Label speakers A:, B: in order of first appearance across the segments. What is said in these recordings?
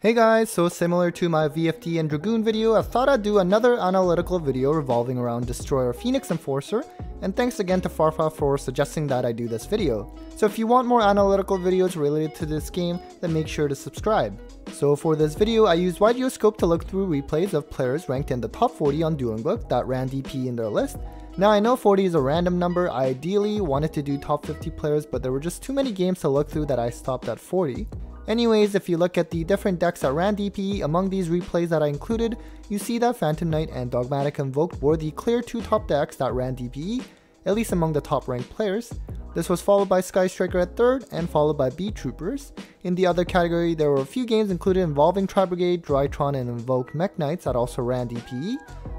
A: Hey guys, so similar to my VFT and Dragoon video, I thought I'd do another analytical video revolving around Destroyer Phoenix Enforcer, and thanks again to Farfa for suggesting that I do this video. So if you want more analytical videos related to this game, then make sure to subscribe. So for this video, I used Wide Scope to look through replays of players ranked in the top 40 on Dueling Book that ran DP in their list. Now I know 40 is a random number. I ideally wanted to do top 50 players, but there were just too many games to look through that I stopped at 40. Anyways, if you look at the different decks that ran DPE among these replays that I included, you see that Phantom Knight and Dogmatic Invoked were the clear two top decks that ran DPE, at least among the top ranked players. This was followed by Sky Striker at third and followed by Beat Troopers. In the other category, there were a few games included involving Tri-Brigade, Drytron, and Invoked Mech Knights that also ran DPE.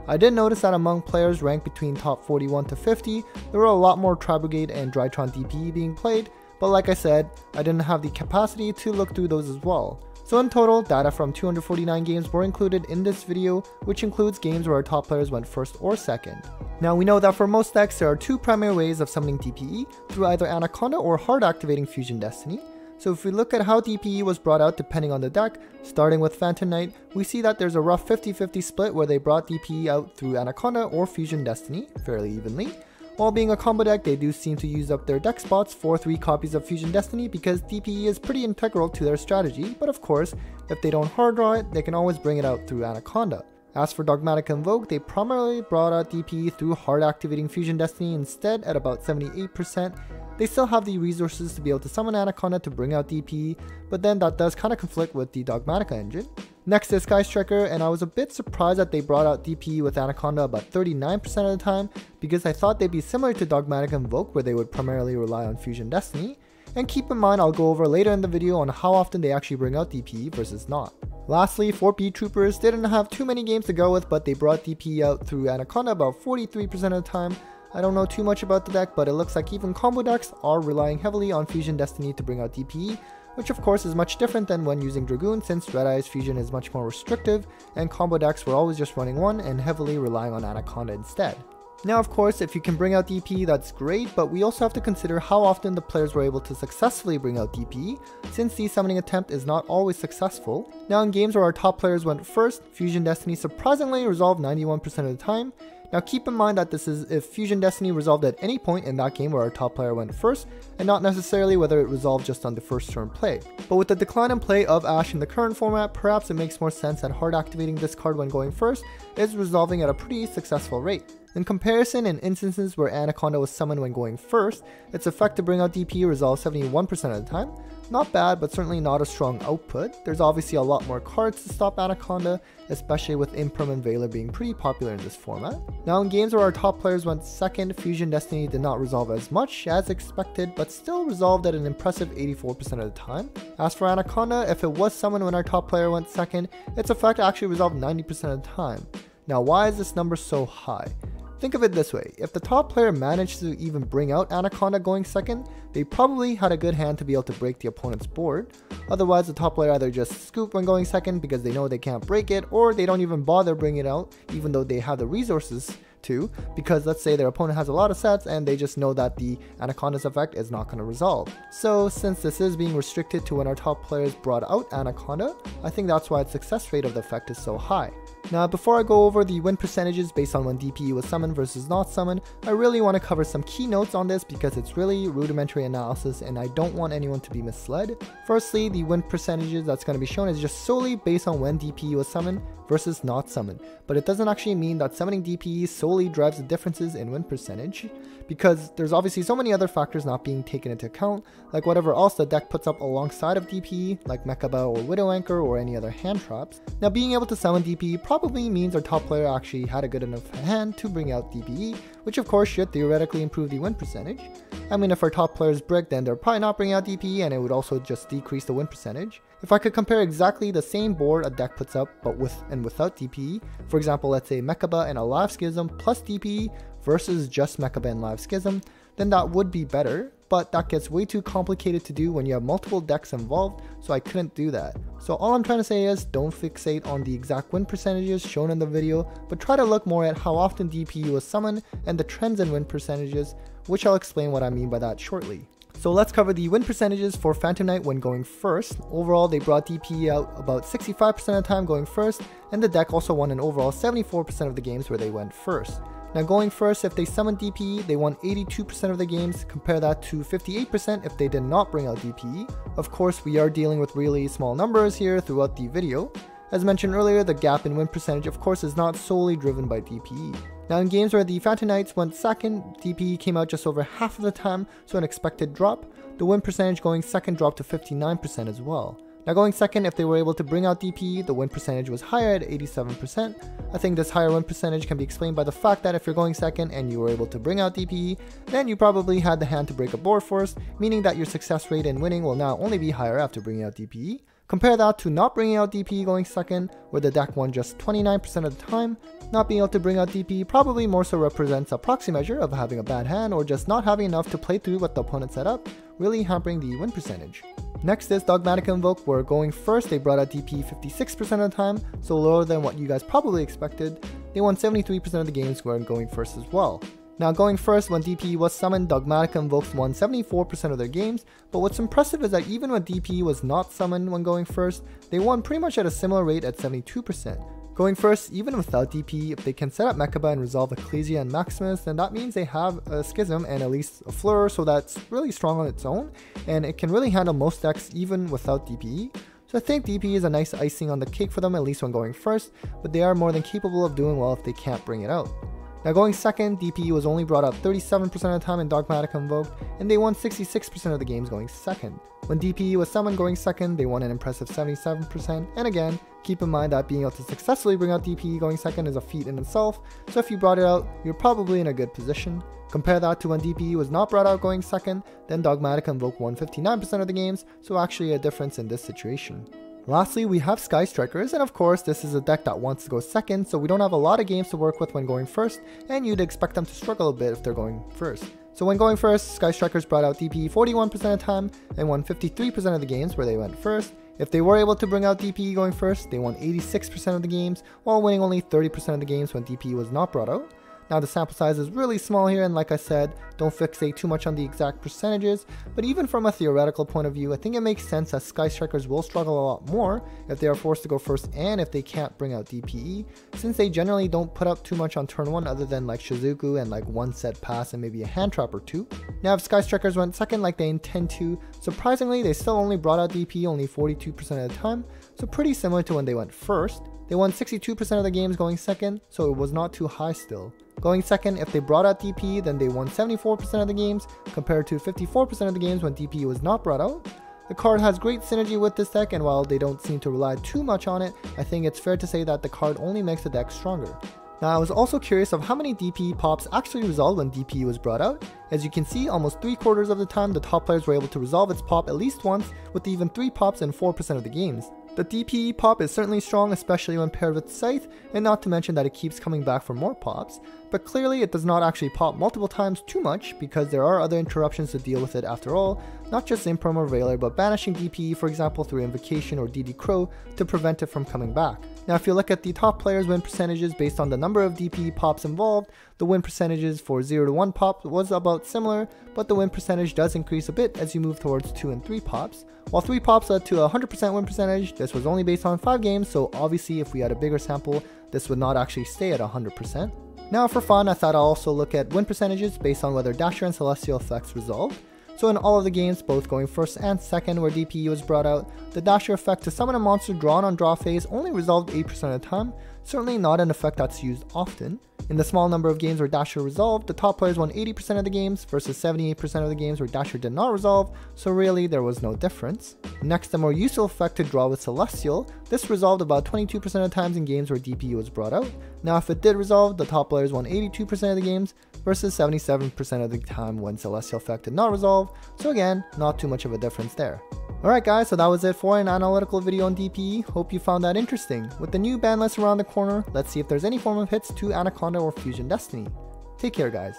A: I did notice that among players ranked between top 41 to 50, there were a lot more Tri-Brigade and Drytron DPE being played, but like I said, I didn't have the capacity to look through those as well. So in total, data from 249 games were included in this video, which includes games where our top players went first or second. Now we know that for most decks, there are two primary ways of summoning DPE, through either Anaconda or hard activating Fusion Destiny. So if we look at how DPE was brought out depending on the deck, starting with Phantom Knight, we see that there's a rough 50-50 split where they brought DPE out through Anaconda or Fusion Destiny, fairly evenly. While being a combo deck, they do seem to use up their deck spots for 3 copies of Fusion Destiny because DPE is pretty integral to their strategy, but of course, if they don't hard draw it, they can always bring it out through Anaconda. As for Dogmatic Invoke, they primarily brought out DPE through hard activating Fusion Destiny instead at about 78%. They still have the resources to be able to summon Anaconda to bring out DPE, but then that does kind of conflict with the Dogmatica engine. Next is Sky Striker, and I was a bit surprised that they brought out DPE with Anaconda about 39% of the time, because I thought they'd be similar to Dogmatic Invoke where they would primarily rely on Fusion Destiny. And keep in mind, I'll go over later in the video on how often they actually bring out DPE versus not. Lastly, for Beat Troopers, they didn't have too many games to go with, but they brought DPE out through Anaconda about 43% of the time. I don't know too much about the deck, but it looks like even combo decks are relying heavily on Fusion Destiny to bring out DPE, which of course is much different than when using Dragoon since Red Eye's Fusion is much more restrictive, and combo decks were always just running one and heavily relying on Anaconda instead. Now of course, if you can bring out DPE, that's great, but we also have to consider how often the players were able to successfully bring out DPE, since the summoning attempt is not always successful. Now in games where our top players went first, Fusion Destiny surprisingly resolved 91% of the time. Now keep in mind that this is if Fusion Destiny resolved at any point in that game where our top player went first, and not necessarily whether it resolved just on the first turn play. But with the decline in play of Ashe in the current format, perhaps it makes more sense that hard activating this card when going first is resolving at a pretty successful rate. In comparison, in instances where Anaconda was summoned when going first, its effect to bring out DPE resolves 71% of the time. Not bad, but certainly not a strong output. There's obviously a lot more cards to stop Anaconda, especially with Imperm and Veiler being pretty popular in this format. Now in games where our top players went second, Fusion Destiny did not resolve as much as expected, but still resolved at an impressive 84% of the time. As for Anaconda, if it was summoned when our top player went second, its effect actually resolved 90% of the time. Now why is this number so high? Think of it this way, if the top player managed to even bring out Anaconda going second, they probably had a good hand to be able to break the opponent's board. Otherwise, the top player either just scoop when going second because they know they can't break it, or they don't even bother bringing it out even though they have the resources to, because let's say their opponent has a lot of sets and they just know that the Anaconda's effect is not going to resolve. So since this is being restricted to when our top players brought out Anaconda, I think that's why its success rate of the effect is so high. Now before I go over the win percentages based on when DPE was summoned versus not summoned, I really want to cover some key notes on this because it's really rudimentary analysis and I don't want anyone to be misled. Firstly, the win percentages that's going to be shown is just solely based on when DPE was summoned versus not summoned, but it doesn't actually mean that summoning DPE solely drives the differences in win percentage, because there's obviously so many other factors not being taken into account, like whatever else the deck puts up alongside of DPE, like Mechaba or Widow Anchor or any other hand traps. Now being able to summon DPE probably means our top player actually had a good enough hand to bring out DPE, which of course should theoretically improve the win percentage. I mean, if our top players brick, then they're probably not bringing out DPE and it would also just decrease the win percentage. If I could compare exactly the same board a deck puts up but with and without DPE, for example let's say Mechaba and a Live Schism plus DPE versus just Mechaba and Live Schism, then that would be better, but that gets way too complicated to do when you have multiple decks involved, so I couldn't do that. So all I'm trying to say is don't fixate on the exact win percentages shown in the video, but try to look more at how often DPE was summoned and the trends in win percentages, which I'll explain what I mean by that shortly. So let's cover the win percentages for Phantom Knight when going first. Overall, they brought DP out about 65% of the time going first, and the deck also won an overall 74% of the games where they went first. Now going first, if they summoned DPE, they won 82% of the games, compare that to 58% if they did not bring out DPE. Of course, we are dealing with really small numbers here throughout the video. As mentioned earlier, the gap in win percentage of course is not solely driven by DPE. Now in games where the Phantom Knights went second, DPE came out just over half of the time, so an expected drop. The win percentage going second dropped to 59% as well. Now going second, if they were able to bring out DPE, the win percentage was higher at 87%. I think this higher win percentage can be explained by the fact that if you're going second and you were able to bring out DPE, then you probably had the hand to break a board first, meaning that your success rate in winning will now only be higher after bringing out DPE. Compare that to not bringing out DPE going second, where the deck won just 29% of the time. Not being able to bring out DPE probably more so represents a proxy measure of having a bad hand or just not having enough to play through what the opponent set up, really hampering the win percentage. Next is Dogmatic Invoke, where going first they brought out DPE 56% of the time, so lower than what you guys probably expected. They won 73% of the games when going first as well. Now going first, when DPE was summoned, Dogmatic Invokes won 74% of their games, but what's impressive is that even when DPE was not summoned when going first, they won pretty much at a similar rate at 72%. Going first, even without DPE, if they can set up Mechaba and resolve Ecclesia and Maximus, then that means they have a Schism and at least a Fleur, so that's really strong on its own, and it can really handle most decks even without DPE. So I think DPE is a nice icing on the cake for them, at least when going first, but they are more than capable of doing well if they can't bring it out. Now going second, DPE was only brought out 37% of the time in Dogmatic Invoked, and they won 66% of the games going second. When DPE was summoned going second, they won an impressive 77%, and again, keep in mind that being able to successfully bring out DPE going second is a feat in itself, so if you brought it out, you're probably in a good position. Compare that to when DPE was not brought out going second, then Dogmatic Invoke won 59% of the games, so actually a difference in this situation. Lastly, we have Sky Strikers, and of course this is a deck that wants to go second, so we don't have a lot of games to work with when going first, and you'd expect them to struggle a bit if they're going first. So when going first, Sky Strikers brought out DPE 41% of the time, and won 53% of the games where they went first. If they were able to bring out DPE going first, they won 86% of the games, while winning only 30% of the games when DPE was not brought out. Now the sample size is really small here, and like I said, don't fixate too much on the exact percentages, but even from a theoretical point of view, I think it makes sense that Sky Strikers will struggle a lot more if they are forced to go first and if they can't bring out DPE, since they generally don't put up too much on turn 1 other than like Shizuku and like one set pass and maybe a hand trap or two. Now if Sky Strikers went second like they intend to, surprisingly they still only brought out DPE only 42% of the time, so pretty similar to when they went first. They won 62% of the games going second, so it was not too high still. Going second, if they brought out DPE, then they won 74% of the games, compared to 54% of the games when DPE was not brought out. The card has great synergy with this deck, and while they don't seem to rely too much on it, I think it's fair to say that the card only makes the deck stronger. Now I was also curious of how many DPE pops actually resolved when DPE was brought out. As you can see, almost 3/4 of the time the top players were able to resolve its pop at least once, with even 3 pops in 4% of the games. The DPE pop is certainly strong, especially when paired with Scythe, and not to mention that it keeps coming back for more pops, but clearly it does not actually pop multiple times too much because there are other interruptions to deal with it after all, not just Imperm or Veiler, but banishing DPE for example through Invocation or DD Crow to prevent it from coming back. Now if you look at the top players' win percentages based on the number of DPE pops involved, the win percentages for 0 to 1 pop was about similar, but the win percentage does increase a bit as you move towards 2 and 3 pops. While 3 pops led to a 100% win percentage, this was only based on 5 games, so obviously if we had a bigger sample, this would not actually stay at 100%. Now for fun, I thought I'll also look at win percentages based on whether Dasher and Celestial effects resolved. So in all of the games, both going first and second where DPE was brought out, the Dasher effect to summon a monster drawn on draw phase only resolved 8% of the time, certainly not an effect that's used often. In the small number of games where Dasher resolved, the top players won 80% of the games versus 78% of the games where Dasher did not resolve, so really there was no difference. Next, the more useful effect to draw with Celestial, this resolved about 22% of the times in games where DPE was brought out. Now if it did resolve, the top players won 82% of the games versus 77% of the time when Celestial effect did not resolve, so again, not too much of a difference there. Alright guys, so that was it for an analytical video on DPE, hope you found that interesting. With the new ban list around the corner, let's see if there's any form of hits to Anaconda or Fusion Destiny. Take care guys.